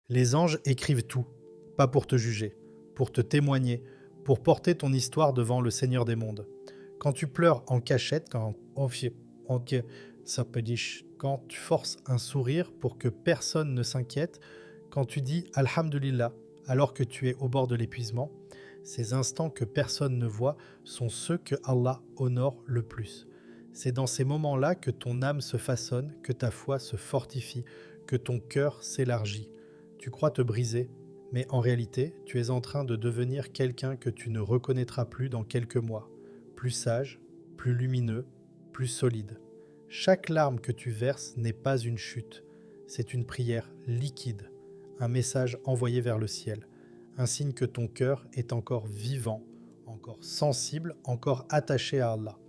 Les anges écrivent tout, pas pour te juger, pour te témoigner, pour porter ton histoire devant le Seigneur des mondes. Quand tu pleures en cachette, quand tu forces un sourire pour que personne ne s'inquiète, quand tu dis Alhamdulillah alors que tu es au bord de l'épuisement, ces instants que personne ne voit sont ceux que Allah honore le plus. C'est dans ces moments-là que ton âme se façonne, que ta foi se fortifie, que ton cœur s'élargit. Tu crois te briser, mais en réalité, tu es en train de devenir quelqu'un que tu ne reconnaîtras plus dans quelques mois. Plus sage, plus lumineux, plus solide. Chaque larme que tu verses n'est pas une chute, c'est une prière liquide, un message envoyé vers le ciel, un signe que ton cœur est encore vivant, encore sensible, encore attaché à Allah.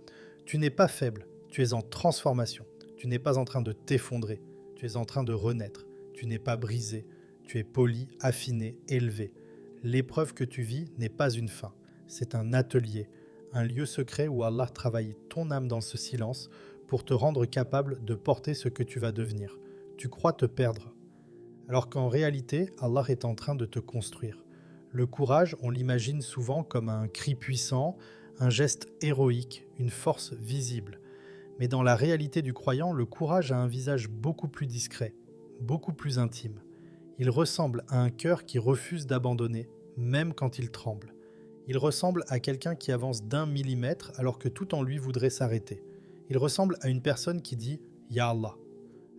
Tu n'es pas faible, tu es en transformation, tu n'es pas en train de t'effondrer, tu es en train de renaître, tu n'es pas brisé, tu es poli, affiné, élevé. L'épreuve que tu vis n'est pas une fin, c'est un atelier, un lieu secret où Allah travaille ton âme dans ce silence pour te rendre capable de porter ce que tu vas devenir. Tu crois te perdre, alors qu'en réalité, Allah est en train de te construire. Le courage, on l'imagine souvent comme un cri puissant, un geste héroïque, une force visible. Mais dans la réalité du croyant, le courage a un visage beaucoup plus discret, beaucoup plus intime. Il ressemble à un cœur qui refuse d'abandonner, même quand il tremble. Il ressemble à quelqu'un qui avance d'1 millimètre alors que tout en lui voudrait s'arrêter. Il ressemble à une personne qui dit Ya Allah.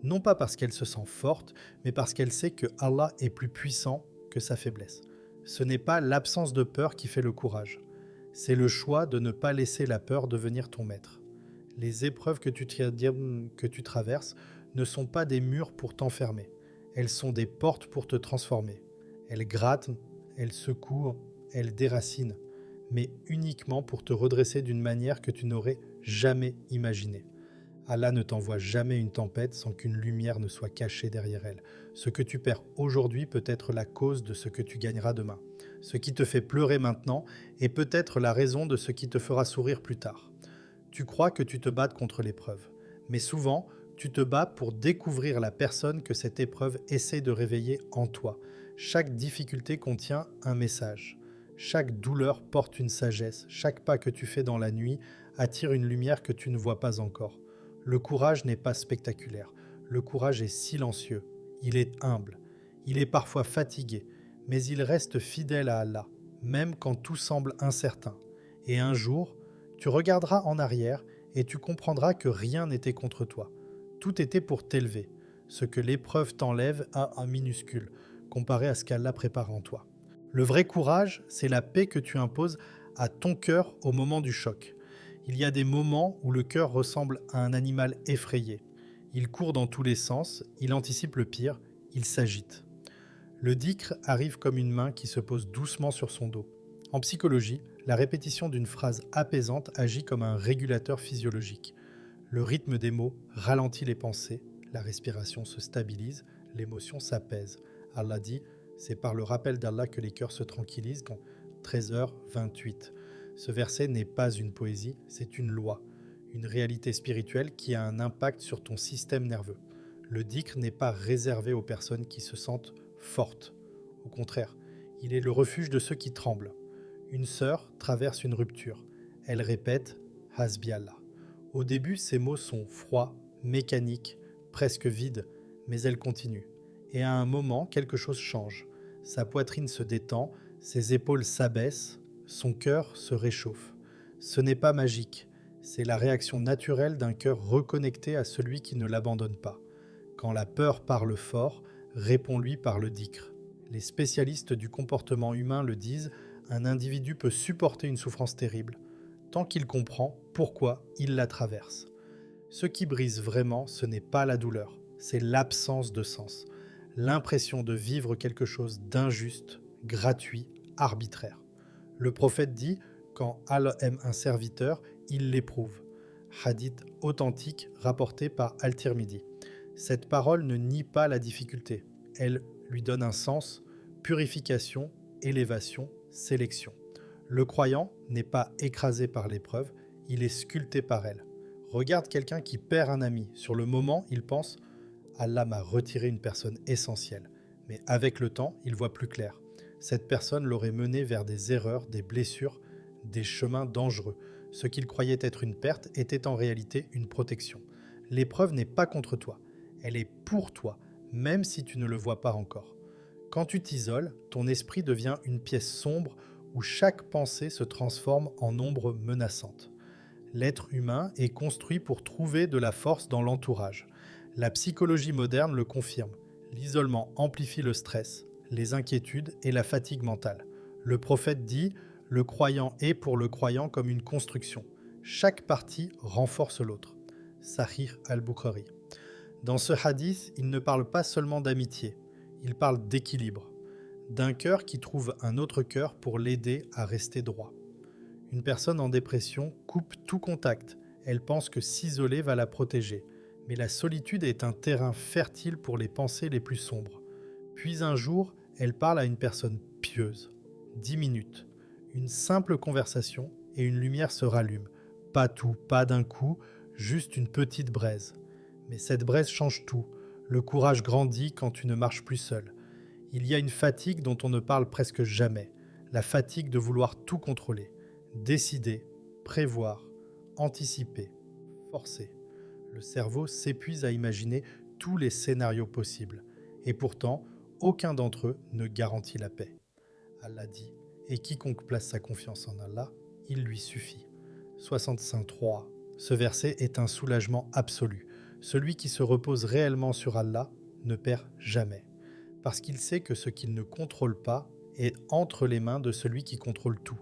Non pas parce qu'elle se sent forte, mais parce qu'elle sait que Allah est plus puissant que sa faiblesse. Ce n'est pas l'absence de peur qui fait le courage. C'est le choix de ne pas laisser la peur devenir ton maître. Les épreuves que tu traverses ne sont pas des murs pour t'enfermer. Elles sont des portes pour te transformer. Elles grattent, elles secouent, elles déracinent, mais uniquement pour te redresser d'une manière que tu n'aurais jamais imaginée. Allah ne t'envoie jamais une tempête sans qu'une lumière ne soit cachée derrière elle. Ce que tu perds aujourd'hui peut être la cause de ce que tu gagneras demain. Ce qui te fait pleurer maintenant est peut-être la raison de ce qui te fera sourire plus tard. Tu crois que tu te bats contre l'épreuve, mais souvent, tu te bats pour découvrir la personne que cette épreuve essaie de réveiller en toi. Chaque difficulté contient un message. Chaque douleur porte une sagesse. Chaque pas que tu fais dans la nuit attire une lumière que tu ne vois pas encore. Le courage n'est pas spectaculaire. Le courage est silencieux. Il est humble. Il est parfois fatigué, mais il reste fidèle à Allah, même quand tout semble incertain. Et un jour, tu regarderas en arrière et tu comprendras que rien n'était contre toi. Tout était pour t'élever. Ce que l'épreuve t'enlève a un minuscule, comparé à ce qu'Allah prépare en toi. Le vrai courage, c'est la paix que tu imposes à ton cœur au moment du choc. Il y a des moments où le cœur ressemble à un animal effrayé. Il court dans tous les sens, il anticipe le pire, il s'agite. Le dhikr arrive comme une main qui se pose doucement sur son dos. En psychologie, la répétition d'une phrase apaisante agit comme un régulateur physiologique. Le rythme des mots ralentit les pensées, la respiration se stabilise, l'émotion s'apaise. Allah dit, c'est par le rappel d'Allah que les cœurs se tranquillisent quand 13h28. Ce verset n'est pas une poésie, c'est une loi, une réalité spirituelle qui a un impact sur ton système nerveux. Le dhikr n'est pas réservé aux personnes qui se sentent fortes. Au contraire, il est le refuge de ceux qui tremblent. Une sœur traverse une rupture. Elle répète « Hasbi Allah ». Au début, ces mots sont froids, mécaniques, presque vides, mais elle continue. Et à un moment, quelque chose change. Sa poitrine se détend, ses épaules s'abaissent, son cœur se réchauffe. Ce n'est pas magique, c'est la réaction naturelle d'un cœur reconnecté à celui qui ne l'abandonne pas. Quand la peur parle fort, réponds-lui par le dhikr. Les spécialistes du comportement humain le disent, un individu peut supporter une souffrance terrible, tant qu'il comprend pourquoi il la traverse. Ce qui brise vraiment, ce n'est pas la douleur, c'est l'absence de sens, l'impression de vivre quelque chose d'injuste, gratuit, arbitraire. Le prophète dit, quand Allah aime un serviteur, il l'éprouve. Hadith authentique rapporté par Al-Tirmidhi. Cette parole ne nie pas la difficulté, elle lui donne un sens, purification, élévation, sélection. Le croyant n'est pas écrasé par l'épreuve, il est sculpté par elle. Regarde quelqu'un qui perd un ami. Sur le moment, il pense « Allah m'a retiré une personne essentielle ». Mais avec le temps, il voit plus clair. Cette personne l'aurait mené vers des erreurs, des blessures, des chemins dangereux. Ce qu'il croyait être une perte était en réalité une protection. L'épreuve n'est pas contre toi, elle est pour toi, même si tu ne le vois pas encore. Quand tu t'isoles, ton esprit devient une pièce sombre où chaque pensée se transforme en ombre menaçante. L'être humain est construit pour trouver de la force dans l'entourage. La psychologie moderne le confirme. L'isolement amplifie le stress, les inquiétudes et la fatigue mentale. Le prophète dit « Le croyant est pour le croyant comme une construction. Chaque partie renforce l'autre. » Sahih al-Bukhari. Dans ce hadith, il ne parle pas seulement d'amitié, il parle d'équilibre, d'un cœur qui trouve un autre cœur pour l'aider à rester droit. Une personne en dépression coupe tout contact, elle pense que s'isoler va la protéger, mais la solitude est un terrain fertile pour les pensées les plus sombres. Puis un jour, elle parle à une personne pieuse. 10 minutes, une simple conversation et une lumière se rallume. Pas tout, pas d'un coup, juste une petite braise. Mais cette braise change tout. Le courage grandit quand tu ne marches plus seul. Il y a une fatigue dont on ne parle presque jamais. La fatigue de vouloir tout contrôler. Décider, prévoir, anticiper, forcer. Le cerveau s'épuise à imaginer tous les scénarios possibles. Et pourtant, aucun d'entre eux ne garantit la paix. Allah dit « Et quiconque place sa confiance en Allah, il lui suffit ». 65.3. Ce verset est un soulagement absolu. Celui qui se repose réellement sur Allah ne perd jamais. Parce qu'il sait que ce qu'il ne contrôle pas est entre les mains de celui qui contrôle tout.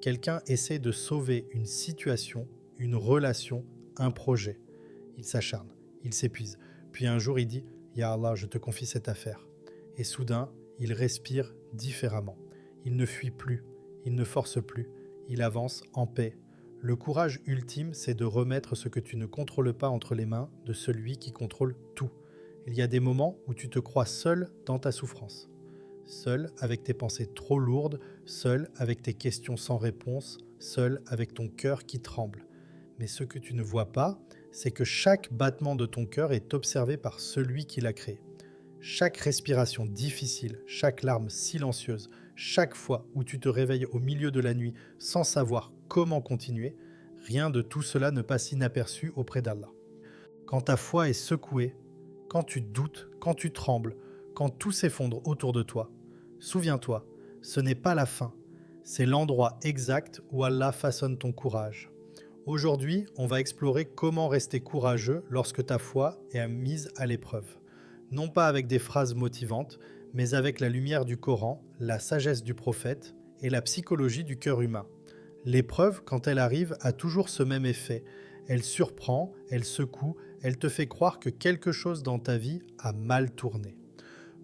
Quelqu'un essaie de sauver une situation, une relation, un projet. Il s'acharne, il s'épuise. Puis un jour il dit « Ya Allah, je te confie cette affaire ». Et soudain, il respire différemment. Il ne fuit plus, il ne force plus, il avance en paix. Le courage ultime, c'est de remettre ce que tu ne contrôles pas entre les mains de celui qui contrôle tout. Il y a des moments où tu te crois seul dans ta souffrance. Seul avec tes pensées trop lourdes, seul avec tes questions sans réponse, seul avec ton cœur qui tremble. Mais ce que tu ne vois pas, c'est que chaque battement de ton cœur est observé par celui qui l'a créé. Chaque respiration difficile, chaque larme silencieuse, chaque fois où tu te réveilles au milieu de la nuit sans savoir comment continuer, rien de tout cela ne passe inaperçu auprès d'Allah. Quand ta foi est secouée, quand tu doutes, quand tu trembles, quand tout s'effondre autour de toi, souviens-toi, ce n'est pas la fin, c'est l'endroit exact où Allah façonne ton courage. Aujourd'hui, on va explorer comment rester courageux lorsque ta foi est mise à l'épreuve. Non pas avec des phrases motivantes, mais avec la lumière du Coran, la sagesse du prophète et la psychologie du cœur humain. L'épreuve, quand elle arrive, a toujours ce même effet. Elle surprend, elle secoue, elle te fait croire que quelque chose dans ta vie a mal tourné.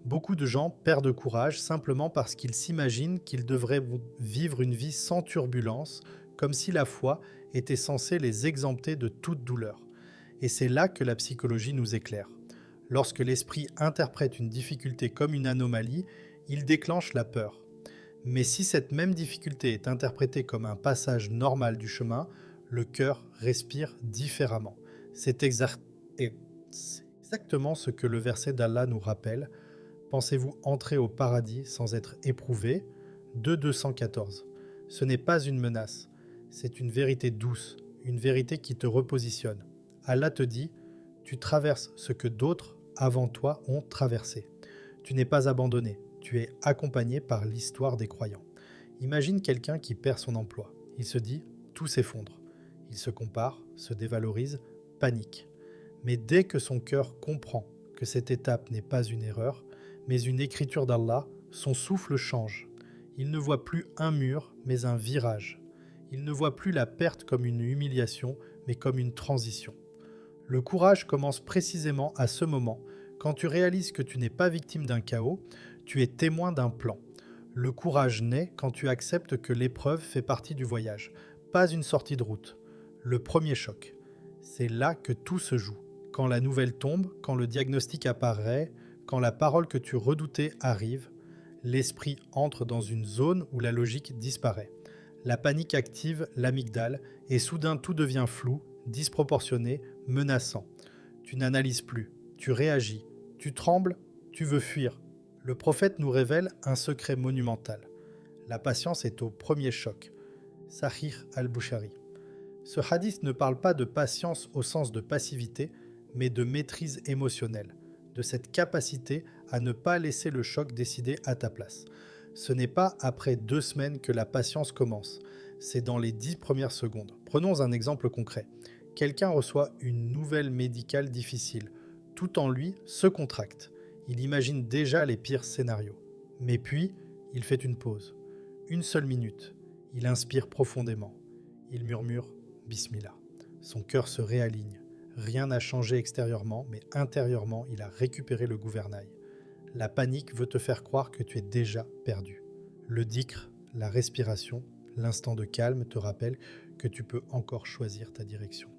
Beaucoup de gens perdent courage simplement parce qu'ils s'imaginent qu'ils devraient vivre une vie sans turbulence, comme si la foi était censée les exempter de toute douleur. Et c'est là que la psychologie nous éclaire. Lorsque l'esprit interprète une difficulté comme une anomalie, il déclenche la peur. Mais si cette même difficulté est interprétée comme un passage normal du chemin, le cœur respire différemment. C'est exactement ce que le verset d'Allah nous rappelle. Pensez-vous entrer au paradis sans être éprouvé ? 2.214. Ce n'est pas une menace, c'est une vérité douce, une vérité qui te repositionne. Allah te dit, tu traverses ce que d'autres avant toi ont traversé. Tu n'es pas abandonné, tu es accompagné par l'histoire des croyants. Imagine quelqu'un qui perd son emploi. Il se dit, tout s'effondre. Il se compare, se dévalorise, panique. Mais dès que son cœur comprend que cette étape n'est pas une erreur, mais une écriture d'Allah, son souffle change. Il ne voit plus un mur, mais un virage. Il ne voit plus la perte comme une humiliation, mais comme une transition. Le courage commence précisément à ce moment, quand tu réalises que tu n'es pas victime d'un chaos, tu es témoin d'un plan. Le courage naît quand tu acceptes que l'épreuve fait partie du voyage, pas une sortie de route. Le premier choc. C'est là que tout se joue. Quand la nouvelle tombe, quand le diagnostic apparaît, quand la parole que tu redoutais arrive, l'esprit entre dans une zone où la logique disparaît. La panique active l'amygdale et soudain tout devient flou, disproportionné, menaçant. Tu n'analyses plus, tu réagis, tu trembles, tu veux fuir. Le prophète nous révèle un secret monumental. La patience est au premier choc. Sahih al-Bukhari. Ce hadith ne parle pas de patience au sens de passivité, mais de maîtrise émotionnelle, de cette capacité à ne pas laisser le choc décider à ta place. Ce n'est pas après 2 semaines que la patience commence, c'est dans les 10 premières secondes. Prenons un exemple concret. Quelqu'un reçoit une nouvelle médicale difficile. Tout en lui se contracte. Il imagine déjà les pires scénarios. Mais puis, il fait une pause. Une seule minute. Il inspire profondément. Il murmure Bismillah. Son cœur se réaligne. Rien n'a changé extérieurement, mais intérieurement, il a récupéré le gouvernail. La panique veut te faire croire que tu es déjà perdu. Le dhikr, la respiration, l'instant de calme te rappelle que tu peux encore choisir ta direction.